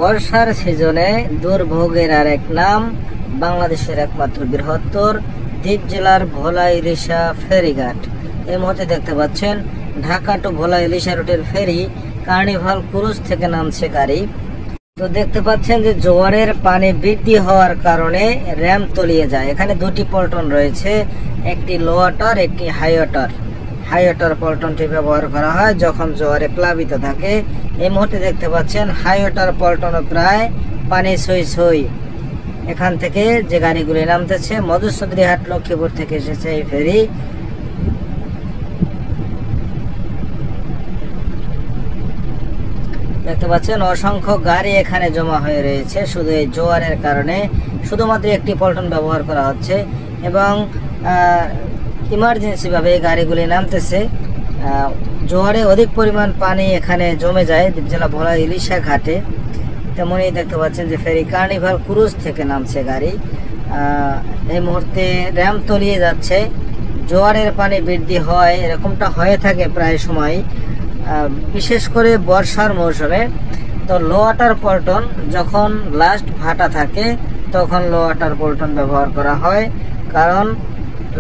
বর্ষার সিজনে দুর্ভোগের আর এক নাম বাংলাদেশের একমাত্র বৃহত্তর দ্বীপ জেলার ভোলা ইলিশা ফেরিঘাট। এই মুহূর্তে দেখতে পাচ্ছেন ঢাকা টু ভোলা ইলিশা রুটের ফেরি কার্নিভাল ক্রুজ থেকে নামছে গাড়ি। তো দেখতে পাচ্ছেন যে জোয়ারের পানি বৃদ্ধি হওয়ার কারণে র্যাম তলিয়ে যায়। এখানে দুটি পল্টন রয়েছে, একটি লো ওয়াটার, একটি হাই ওয়াটার। হাই ওয়াটার পল্টনটি ব্যবহার করা হয় যখন জোয়ারে প্লাবিত থাকে। এই মুহূর্তে দেখতে পাচ্ছেন হাই ওয়াটার পল্টনও প্রায় পানি ছই ছই। এখান থেকে যে গাড়িগুলি নামতেছে মধুচৌধুরীহাট লক্ষ্মীপুর থেকে এসেছে এই ফেরি। দেখতে পাচ্ছেন অসংখ্য গাড়ি এখানে জমা হয়ে রয়েছে শুধু এই জোয়ারের কারণে। শুধুমাত্র একটি পল্টন ব্যবহার করা হচ্ছে এবং ইমার্জেন্সি ভাবে এই গাড়িগুলি নামতেছে। জোয়ারে অধিক পরিমাণ পানি এখানে জমে যায় দ্বীপ জেলা ভোলা ইলিশা ঘাটে। তেমনই দেখতে পাচ্ছেন যে ফেরি কার্নিভাল ক্রুজ থেকে নামছে গাড়ি। এই মুহূর্তে র্যাম তলিয়ে যাচ্ছে। জোয়ারের পানি বৃদ্ধি হয়, এরকমটা হয়ে থাকে প্রায় সময়, বিশেষ করে বর্ষার মৌসুমে। তো লো ওয়াটার পল্টন যখন লাস্ট ভাটা থাকে তখন লো ওয়াটার পল্টন ব্যবহার করা হয়, কারণ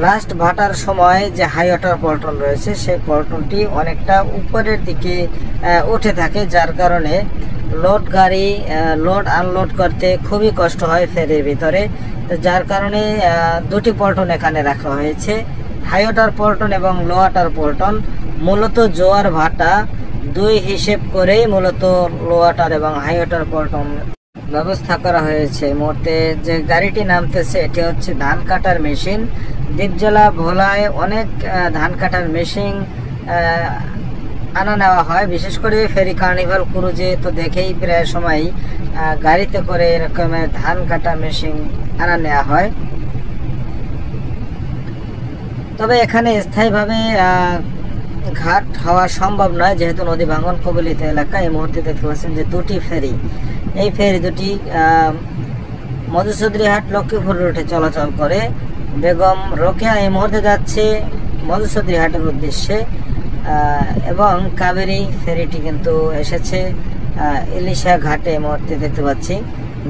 লাস্ট ভাটার সময় যে হাই ওয়াটার পল্টন রয়েছে সেই পল্টনটি অনেকটা উপরের দিকে উঠে থাকে, যার কারণে গাড়ি লোড আনলোড করতে খুবই কষ্ট হয় ফেরির ভিতরে। তো যার কারণে দুটি পল্টন এখানে রাখা হয়েছে, হাই ওয়াটার পল্টন এবং লো ওয়াটার পল্টন। মূলত জোয়ার ভাটা দুই হিসেব করেই মূলত লো ওয়াটার এবং হাই ওয়াটার পল্টন ব্যবস্থা করা হয়েছে। এই মুহূর্তে যে গাড়িটি নামতেছে এটি হচ্ছে ধান কাটার মেশিন। দ্বীপ জেলা ভোলায় অনেক ধান কাটার মেশিন আনা নেওয়া হয়, বিশেষ করে ফেরি কার্নিভাল ক্রুজে তো দেখেই প্রায় সময় গাড়িতে করে এরকমের ধান কাটা মেশিন আনা নেওয়া হয়। তবে এখানে স্থায়ীভাবে ঘাট হওয়া সম্ভব নয় যেহেতু নদী ভাঙন কবলিত এলাকা। এই মুহূর্তে দেখতে পাচ্ছেন যে দুটি ফেরি, এই ফেরি দুটি মধুচৌধুরীহাট লক্ষ্মীপুর রুটে চলাচল করে। বেগম রোকেয়া এই মুহূর্তে যাচ্ছে মধুচৌধুরীহাটের উদ্দেশ্যে এবং কাবেরী ফেরিটি কিন্তু এসেছে ইলিশা ঘাটে। এই মুহূর্তে দেখতে পাচ্ছি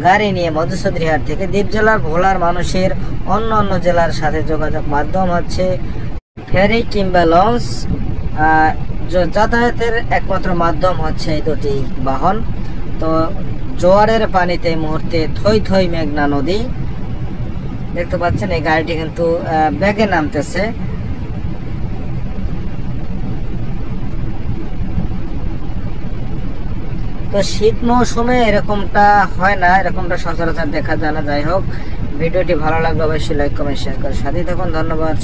গাড়ি নিয়ে মধুচৌধুরীহাট থেকে দ্বীপ জেলার ভোলার মানুষের অন্য অন্য জেলার সাথে যোগাযোগ মাধ্যম হচ্ছে ফেরি কিংবা লঞ্চ। যাতায়াতের একমাত্র মাধ্যম হচ্ছে এই দুটি বাহন। তো জোয়ারের পানিতে এই মুহূর্তে থই থই মেঘনা নদী। দেখতে পাচ্ছেন এই গাড়িটি কিন্তু ব্যাগে নামতেছে। তো শীত মৌসুমে এরকমটা হয় না, এরকমটা সচরাচর দেখা যায় না। যাই হোক, ভিডিওটি ভালো লাগলে অবশ্যই লাইক কমেন্ট শেয়ার করে সাথে থাকুন। ধন্যবাদ।